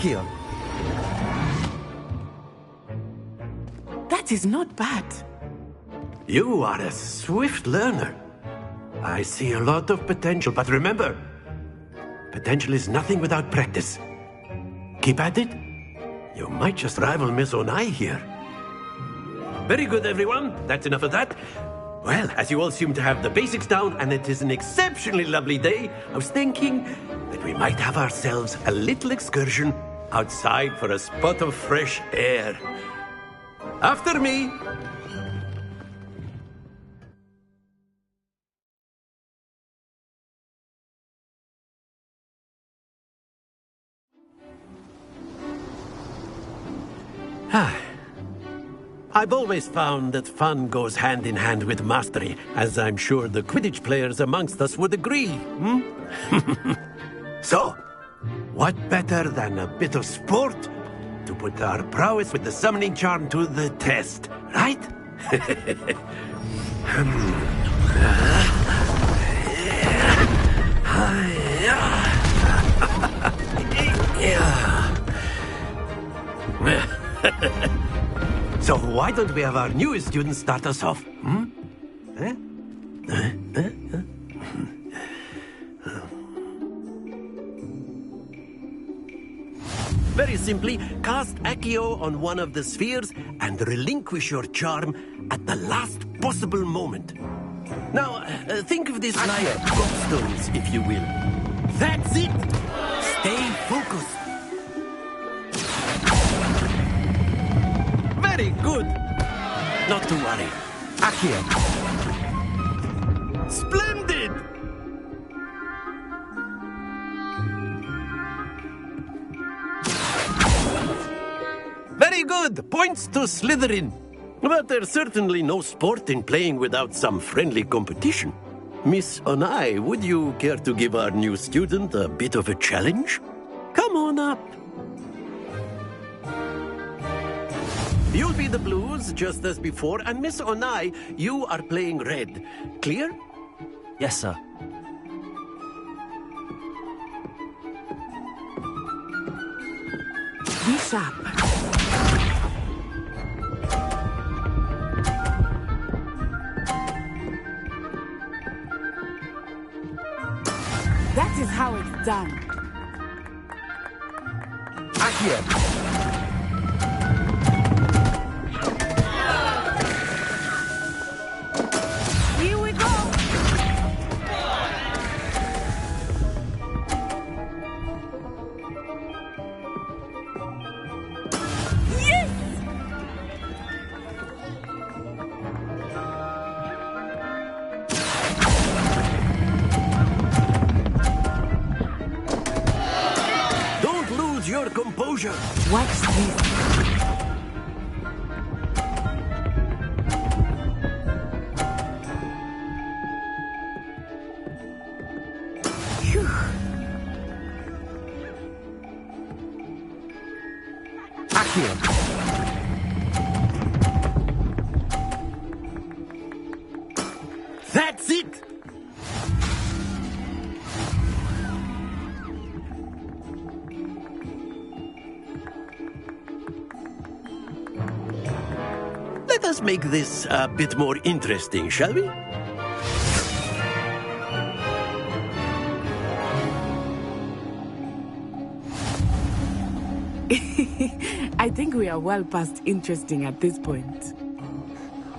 Akio. That is not bad. You are a swift learner. I see a lot of potential, but remember, potential is nothing without practice. Keep at it. You might just rival Miss Onai here. Very good, everyone. That's enough of that. Well, as you all seem to have the basics down, and it is an exceptionally lovely day, I was thinking that we might have ourselves a little excursion outside for a spot of fresh air. After me. I've always found that fun goes hand in hand with mastery, as I'm sure the Quidditch players amongst us would agree, So, what better than a bit of sport to put our prowess with the summoning charm to the test, right? So why don't we have our newest student start us off? Very simply, cast Accio on one of the spheres and relinquish your charm at the last possible moment. Now, think of this like gobstones, if you will. That's it! Stay focused. Very good. Not to worry. Accio. Splendid! Very good. Points to Slytherin. But there's certainly no sport in playing without some friendly competition. Miss Onai, would you care to give our new student a bit of a challenge? Come on up. You'll be the blues, just as before, and Miss Onai, you are playing red. Clear? Yes, sir. Be sharp. That is how it's done. Accio. Here we go. Yes! Don't lose your composure. Watch this. Phew. Accio. That's it! Let us make this a bit more interesting, shall we? I think we are well past interesting at this point.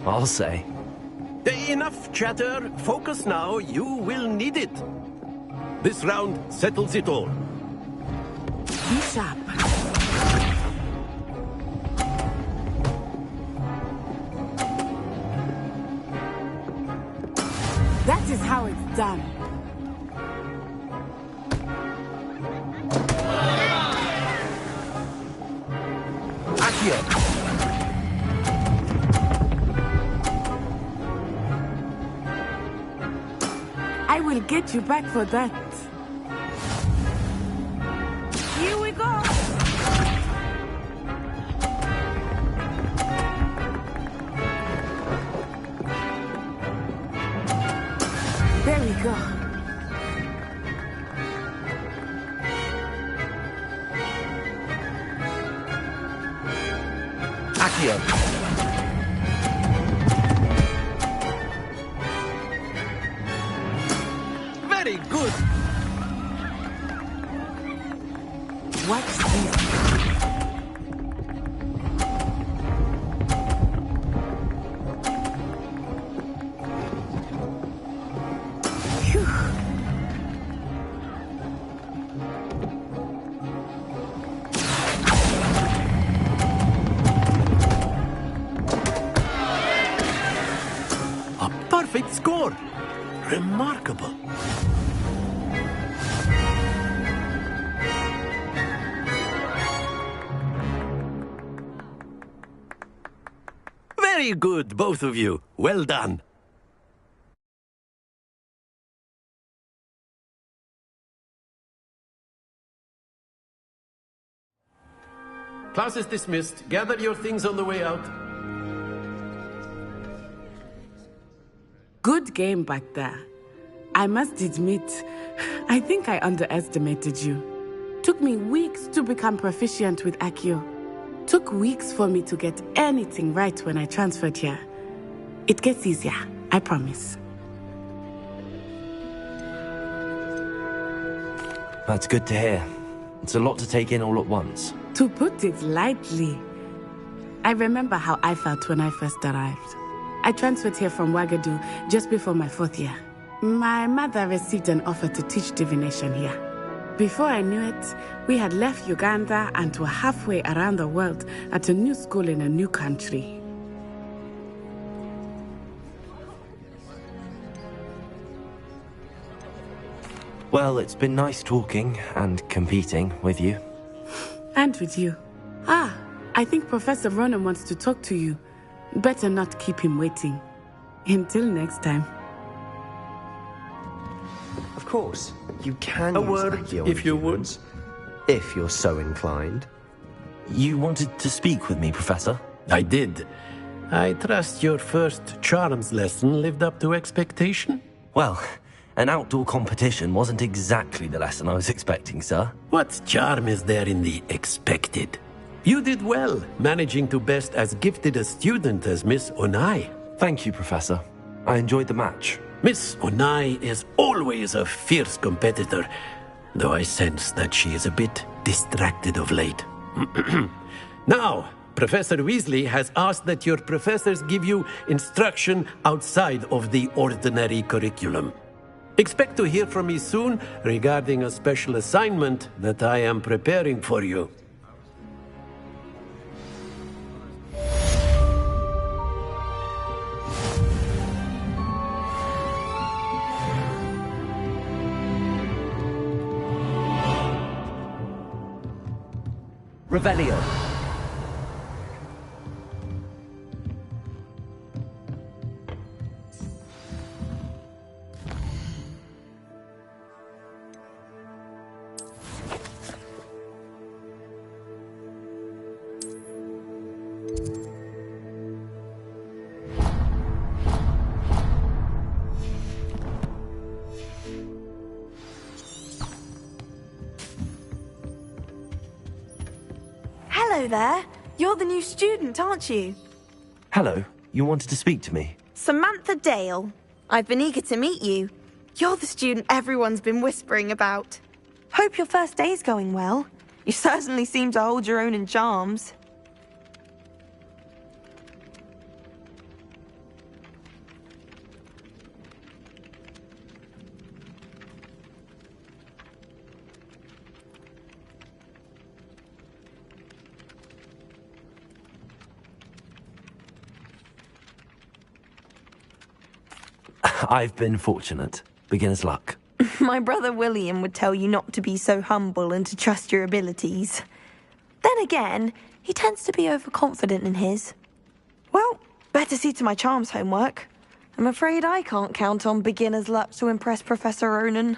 I'll say. Enough chatter. Focus now. You will need it. This round settles it all. Be sharp. That is how it's done. Accio. I will get you back for that. Here we go. There we go. Accio. Very good. What's this? Phew. A perfect score. Remarkable. Very good, both of you. Well done. Class is dismissed. Gather your things on the way out. Good game back there. I must admit, I think I underestimated you. Took me weeks to become proficient with Accio. Took weeks for me to get anything right when I transferred here. It gets easier, I promise. That's good to hear. It's a lot to take in all at once. To put it lightly, I remember how I felt when I first arrived. I transferred here from Wagadu just before my 4th year. My mother received an offer to teach divination here. Before I knew it, we had left Uganda and were halfway around the world at a new school in a new country. Well, it's been nice talking and competing with you. And with you. Ah, I think Professor Ronan wants to talk to you. Better not keep him waiting. Until next time. Of course, you can A use word, Accio if on you would. humans, if you're so inclined. You wanted to speak with me, Professor? I did. I trust your first charms lesson lived up to expectation? Well, an outdoor competition wasn't exactly the lesson I was expecting, sir. What charm is there in the expected? You did well, managing to best as gifted a student as Miss Onai. Thank you, Professor. I enjoyed the match. Miss Onai is always a fierce competitor, though I sense that she is a bit distracted of late. Now, Professor Weasley has asked that your professors give you instruction outside of the ordinary curriculum. Expect to hear from me soon regarding a special assignment that I am preparing for you. Revelio. Hello there. You're the new student, aren't you? Hello, you wanted to speak to me? Samantha Dale. I've been eager to meet you. You're the student everyone's been whispering about. Hope your first day's going well. You certainly seem to hold your own in charms. I've been fortunate. Beginner's luck. My brother William would tell you not to be so humble and to trust your abilities. Then again, he tends to be overconfident in his. Well, better see to my charms homework. I'm afraid I can't count on beginner's luck to impress Professor Ronan.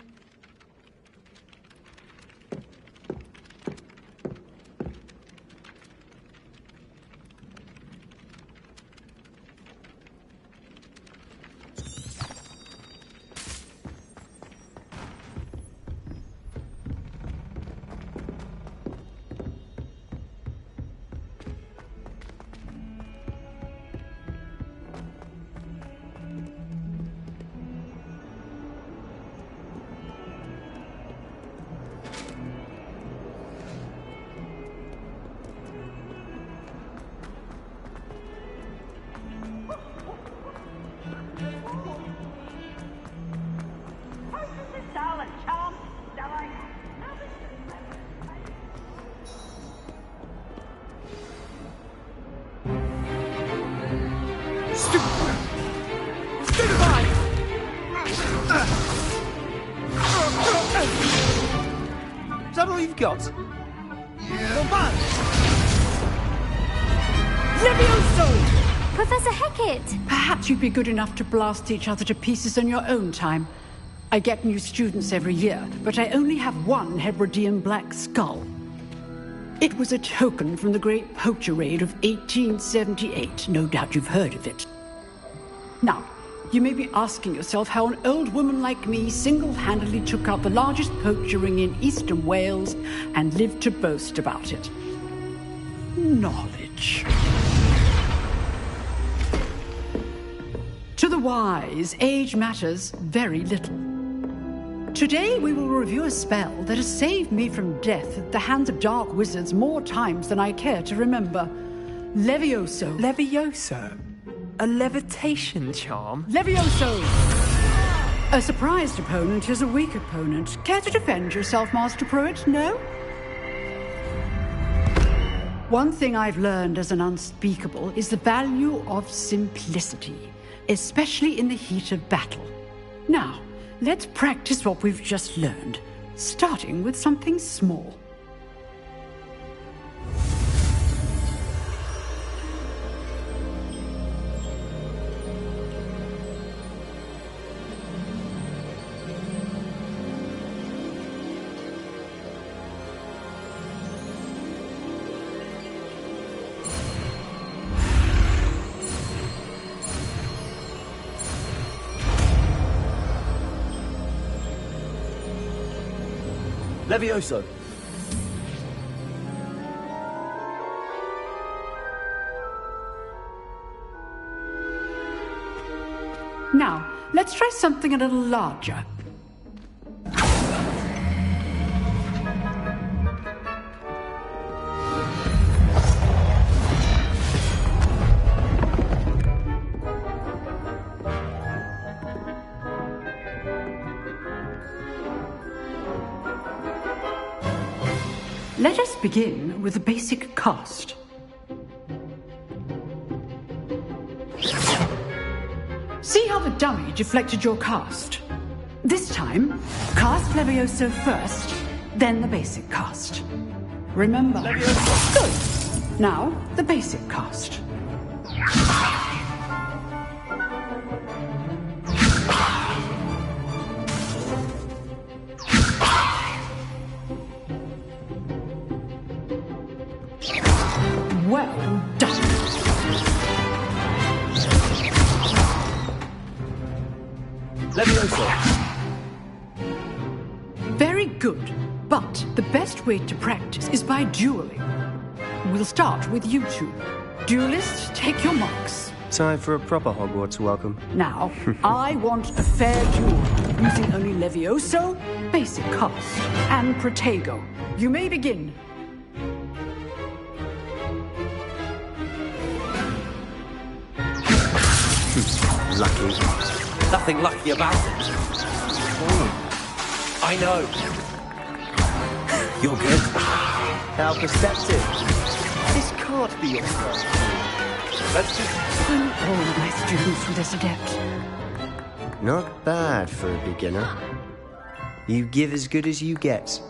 you've got. Levioso! Professor Hecat! Perhaps you'd be good enough to blast each other to pieces in your own time. I get new students every year, but I only have one Hebridean black skull. It was a token from the Great Poacher Raid of 1878. No doubt you've heard of it. Now, you may be asking yourself how an old woman like me single-handedly took out the largest poacher ring in eastern Wales and lived to boast about it. Knowledge. To the wise, age matters very little. Today we will review a spell that has saved me from death at the hands of dark wizards more times than I care to remember. Levioso. Levioso? A levitation charm? Levioso! A surprised opponent is a weak opponent. Care to defend yourself, Master Pruitt? No? One thing I've learned as an unspeakable is the value of simplicity, especially in the heat of battle. Now, let's practice what we've just learned, starting with something small. Levioso. Now, let's try something a little larger. Let us begin with the basic cast. See how the dummy deflected your cast? This time, cast Levioso first, then the basic cast. Remember. Levioso. Good. Now, the basic cast. Well done. Levioso. Very good. But the best way to practice is by dueling. We'll start with you two. Duelists, take your marks. Time for a proper Hogwarts welcome. Now, I want a fair duel, using only Levioso, basic cast, and Protego. You may begin. Lucky. Nothing lucky about it. I know. You're good. How perceptive. This can't be your first. Let's just... I'm all my students with this adept. Not bad for a beginner. You give as good as you get.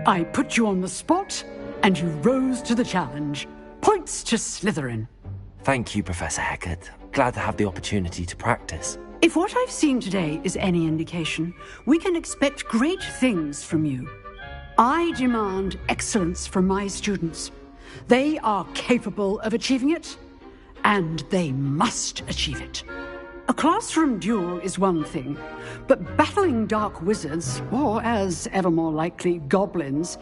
I put you on the spot, and you rose to the challenge. Points to Slytherin. Thank you, Professor Hecat. Glad to have the opportunity to practice. If what I've seen today is any indication, we can expect great things from you. I demand excellence from my students. They are capable of achieving it, and they must achieve it. A classroom duel is one thing, but battling dark wizards, or as ever more likely, goblins,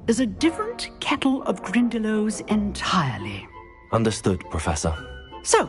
is a different kettle of Grindylows entirely. Understood, Professor. So,